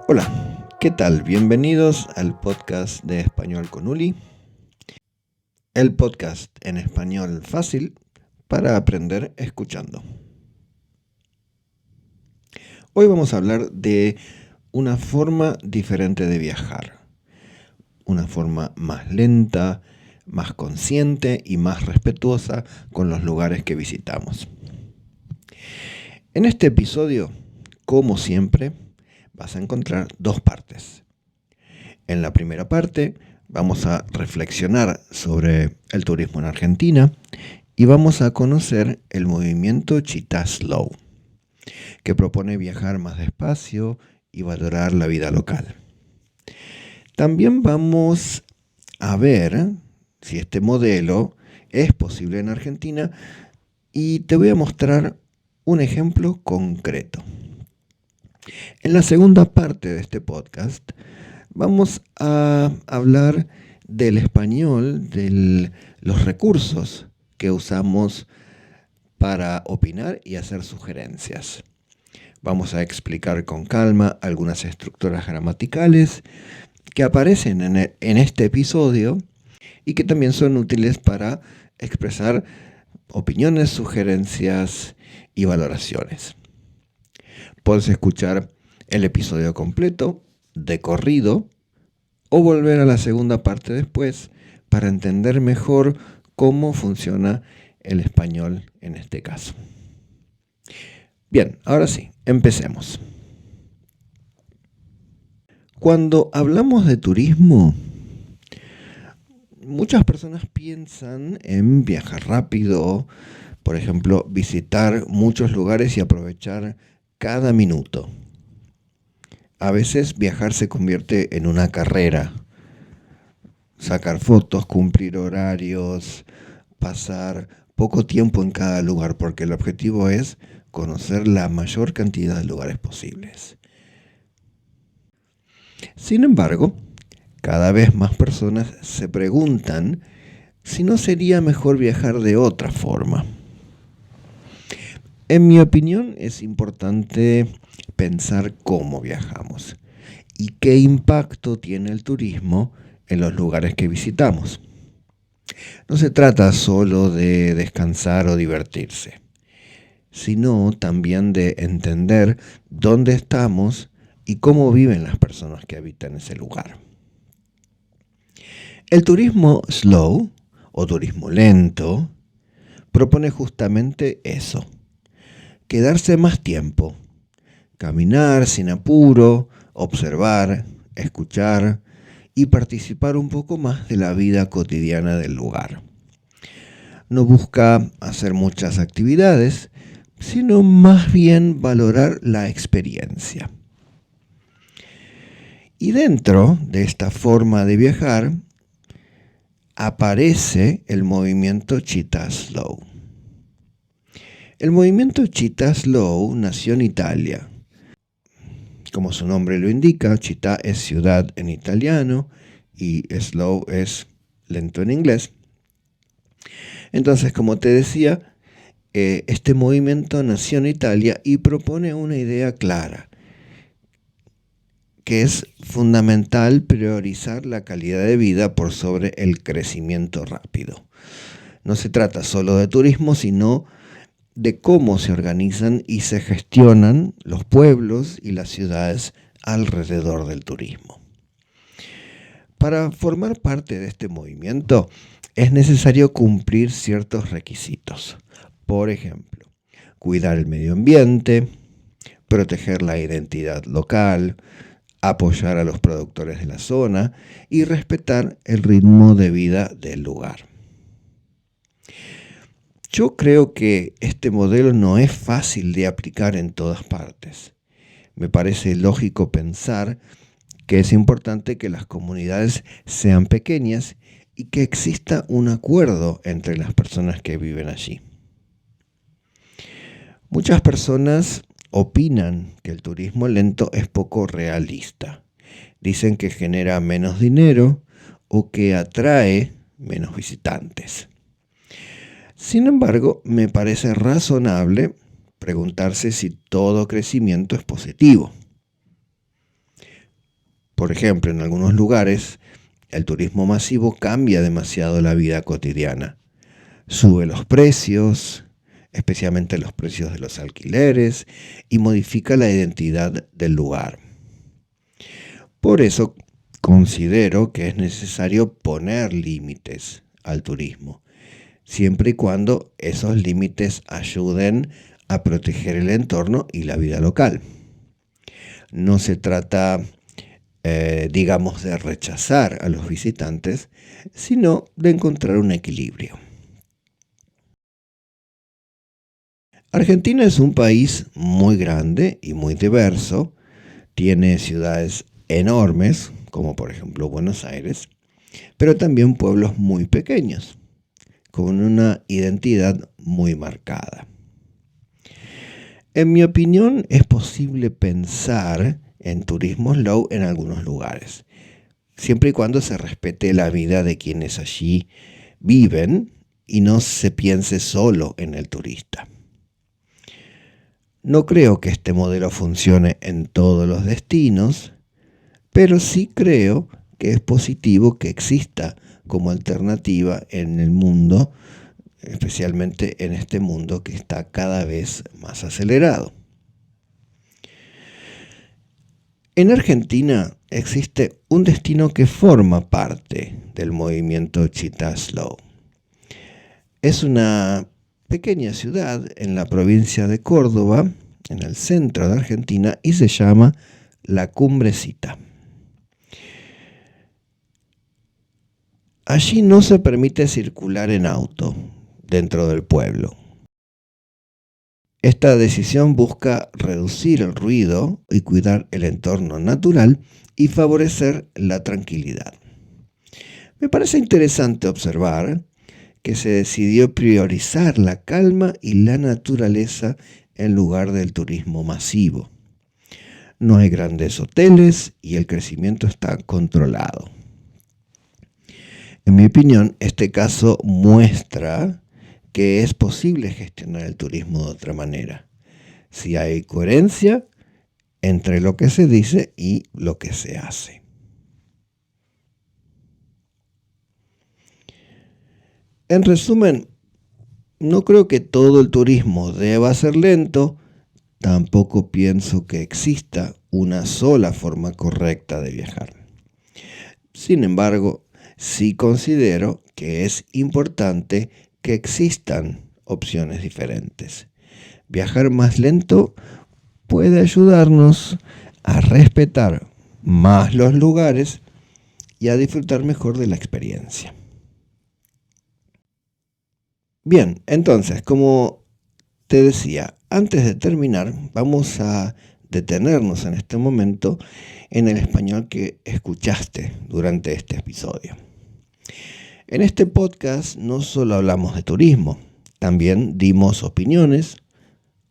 Hola, ¿qué tal? Bienvenidos al podcast de Español con Uli, el podcast en español fácil para aprender escuchando. Hoy vamos a hablar de una forma diferente de viajar, una forma más lenta, más consciente y más respetuosa con los lugares que visitamos. En este episodio, como siempre, vas a encontrar dos partes. En la primera parte vamos a reflexionar sobre el turismo en Argentina y vamos a conocer el movimiento Chita Slow, que propone viajar más despacio y valorar la vida local. También vamos a ver si este modelo es posible en Argentina y te voy a mostrar un ejemplo concreto. En la segunda parte de este podcast vamos a hablar del español, de los recursos que usamos para opinar y hacer sugerencias. Vamos a explicar con calma algunas estructuras gramaticales que aparecen en este episodio y que también son útiles para expresar opiniones, sugerencias y valoraciones. Puedes escuchar el episodio completo de corrido o volver a la segunda parte después para entender mejor cómo funciona el español en este caso. Bien, ahora sí, empecemos. Cuando hablamos de turismo, muchas personas piensan en viajar rápido, por ejemplo, visitar muchos lugares y aprovechar cada minuto. A veces viajar se convierte en una carrera. Sacar fotos, cumplir horarios, pasar poco tiempo en cada lugar, porque el objetivo es conocer la mayor cantidad de lugares posibles. Sin embargo, cada vez más personas se preguntan si no sería mejor viajar de otra forma. En mi opinión, es importante pensar cómo viajamos y qué impacto tiene el turismo en los lugares que visitamos. No se trata solo de descansar o divertirse, sino también de entender dónde estamos y cómo viven las personas que habitan ese lugar. El turismo slow o turismo lento propone justamente eso, quedarse más tiempo, caminar sin apuro, observar, escuchar y participar un poco más de la vida cotidiana del lugar. No busca hacer muchas actividades, sino más bien valorar la experiencia. Y dentro de esta forma de viajar aparece el movimiento Chita Slow. El movimiento Chita Slow nació en Italia. Como su nombre lo indica, città es ciudad en italiano y slow es lento en inglés. Entonces, como te decía, este movimiento nació en Italia y propone una idea clara, que es fundamental priorizar la calidad de vida por sobre el crecimiento rápido. No se trata solo de turismo, sino de cómo se organizan y se gestionan los pueblos y las ciudades alrededor del turismo. Para formar parte de este movimiento es necesario cumplir ciertos requisitos. Por ejemplo, cuidar el medio ambiente, proteger la identidad local, apoyar a los productores de la zona y respetar el ritmo de vida del lugar. Yo creo que este modelo no es fácil de aplicar en todas partes. Me parece lógico pensar que es importante que las comunidades sean pequeñas y que exista un acuerdo entre las personas que viven allí. Muchas personas opinan que el turismo lento es poco realista. Dicen que genera menos dinero o que atrae menos visitantes. Sin embargo, me parece razonable preguntarse si todo crecimiento es positivo. Por ejemplo, en algunos lugares, el turismo masivo cambia demasiado la vida cotidiana. Sube los precios, especialmente los precios de los alquileres, y modifica la identidad del lugar. Por eso considero que es necesario poner límites al turismo, siempre y cuando esos límites ayuden a proteger el entorno y la vida local. No se trata, de rechazar a los visitantes, sino de encontrar un equilibrio. Argentina es un país muy grande y muy diverso. Tiene ciudades enormes, como por ejemplo Buenos Aires, pero también pueblos muy pequeños, con una identidad muy marcada. En mi opinión, es posible pensar en turismo slow en algunos lugares, siempre y cuando se respete la vida de quienes allí viven y no se piense solo en el turista. No creo que este modelo funcione en todos los destinos, pero sí creo que es positivo que exista como alternativa en el mundo, especialmente en este mundo que está cada vez más acelerado. En Argentina existe un destino que forma parte del movimiento Cheetah Slow. Es una pequeña ciudad en la provincia de Córdoba, en el centro de Argentina, y se llama La Cumbrecita. Allí no se permite circular en auto dentro del pueblo. Esta decisión busca reducir el ruido y cuidar el entorno natural y favorecer la tranquilidad. Me parece interesante observar que se decidió priorizar la calma y la naturaleza en lugar del turismo masivo. No hay grandes hoteles y el crecimiento está controlado. En mi opinión, este caso muestra que es posible gestionar el turismo de otra manera, si hay coherencia entre lo que se dice y lo que se hace. En resumen, no creo que todo el turismo deba ser lento, tampoco pienso que exista una sola forma correcta de viajar. Sin embargo, sí considero que es importante que existan opciones diferentes. Viajar más lento puede ayudarnos a respetar más los lugares y a disfrutar mejor de la experiencia. Bien, entonces, como te decía, antes de terminar, vamos a detenernos en este momento en el español que escuchaste durante este episodio. En este podcast no solo hablamos de turismo, también dimos opiniones,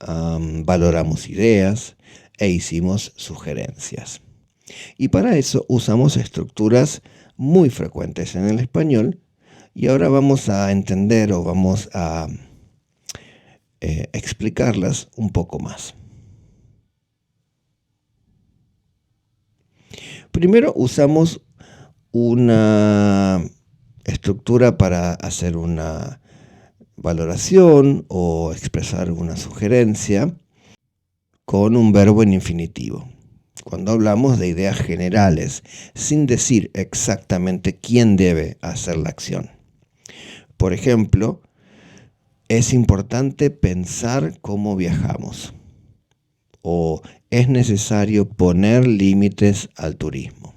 valoramos ideas e hicimos sugerencias. Y para eso usamos estructuras muy frecuentes en el español y ahora vamos a entender o vamos a explicarlas un poco más. Primero usamos una estructura para hacer una valoración o expresar una sugerencia con un verbo en infinitivo. Cuando hablamos de ideas generales, sin decir exactamente quién debe hacer la acción. Por ejemplo, es importante pensar cómo viajamos. O es necesario poner límites al turismo.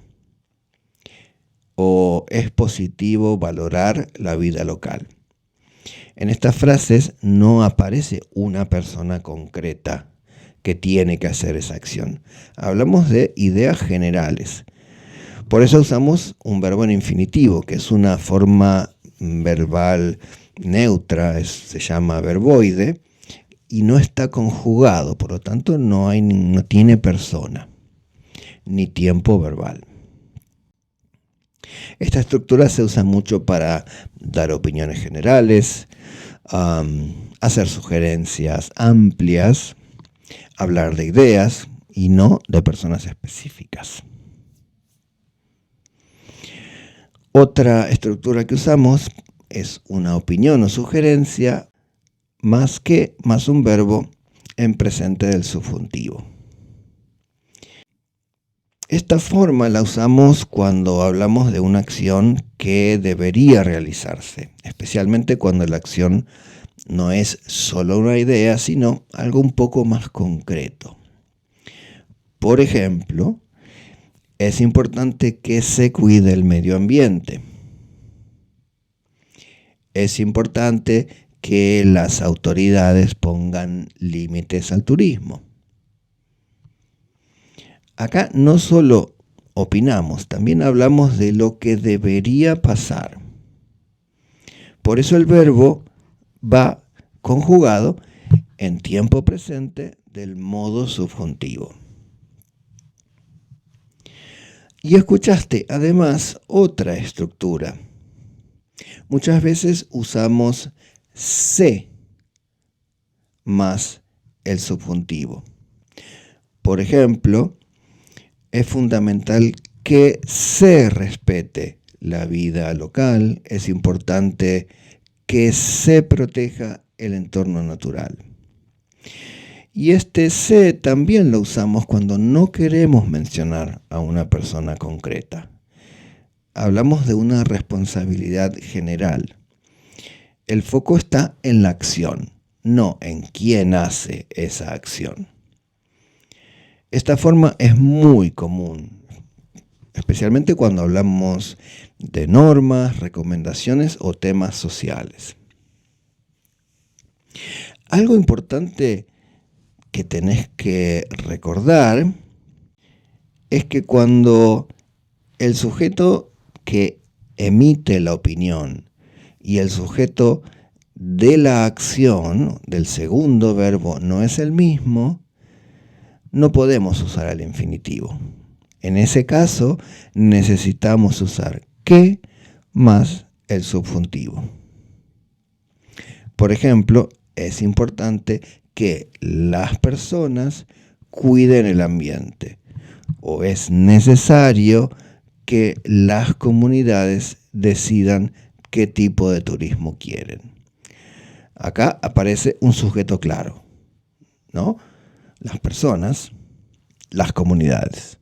O es positivo valorar la vida local. En estas frases no aparece una persona concreta que tiene que hacer esa acción. Hablamos de ideas generales. Por eso usamos un verbo en infinitivo, que es una forma verbal neutra, se llama verboide, y no está conjugado, por lo tanto no tiene persona, ni tiempo verbal. Esta estructura se usa mucho para dar opiniones generales, hacer sugerencias amplias, hablar de ideas y no de personas específicas. Otra estructura que usamos es una opinión o sugerencia más que más un verbo en presente del subjuntivo. Esta forma la usamos cuando hablamos de una acción que debería realizarse, especialmente cuando la acción no es solo una idea, sino algo un poco más concreto. Por ejemplo, es importante que se cuide el medio ambiente. Es importante que las autoridades pongan límites al turismo. Acá no solo opinamos, también hablamos de lo que debería pasar. Por eso el verbo va conjugado en tiempo presente del modo subjuntivo. Y escuchaste además otra estructura. Muchas veces usamos se más el subjuntivo. Por ejemplo, es fundamental que se respete la vida local, es importante que se proteja el entorno natural. Y este se también lo usamos cuando no queremos mencionar a una persona concreta. Hablamos de una responsabilidad general. El foco está en la acción, no en quién hace esa acción. Esta forma es muy común, especialmente cuando hablamos de normas, recomendaciones o temas sociales. Algo importante que tenés que recordar es que cuando el sujeto que emite la opinión y el sujeto de la acción, del segundo verbo, no es el mismo, no podemos usar el infinitivo. En ese caso, necesitamos usar que más el subjuntivo. Por ejemplo, es importante que las personas cuiden el ambiente, o es necesario que las comunidades decidan qué tipo de turismo quieren. Acá aparece un sujeto claro, ¿no? Las personas, las comunidades.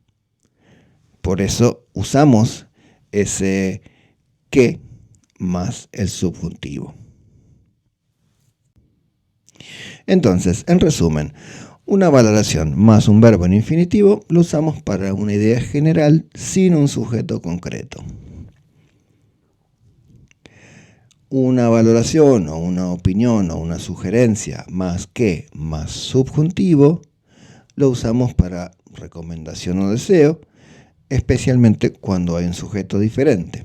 Por eso usamos ese que más el subjuntivo. Entonces, en resumen, una valoración más un verbo en infinitivo lo usamos para una idea general sin un sujeto concreto. Una valoración o una opinión o una sugerencia más que más subjuntivo lo usamos para recomendación o deseo, especialmente cuando hay un sujeto diferente.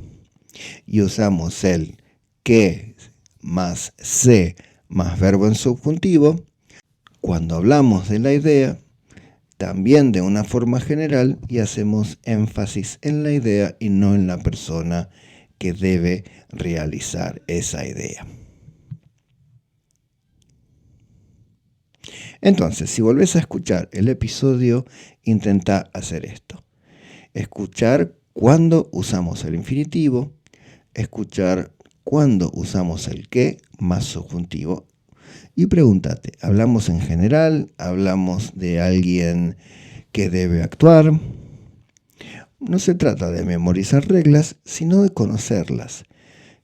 Y usamos el que más se más verbo en subjuntivo cuando hablamos de la idea, también de una forma general, y hacemos énfasis en la idea y no en la persona que debe realizar esa idea. Entonces, si volvés a escuchar el episodio, intenta hacer esto. Escuchar cuando usamos el infinitivo, escuchar cuando usamos el que más subjuntivo y pregúntate, ¿hablamos en general? ¿Hablamos de alguien que debe actuar? No se trata de memorizar reglas, sino de conocerlas.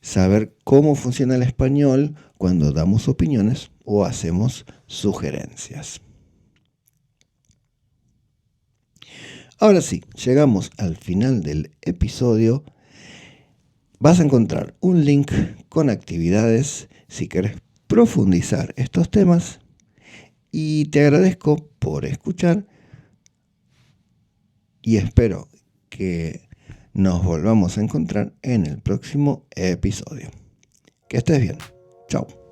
Saber cómo funciona el español cuando damos opiniones o hacemos sugerencias. Ahora sí, llegamos al final del episodio. Vas a encontrar un link con actividades si querés profundizar estos temas y te agradezco por escuchar y espero que nos volvamos a encontrar en el próximo episodio. Que estés bien. Chao.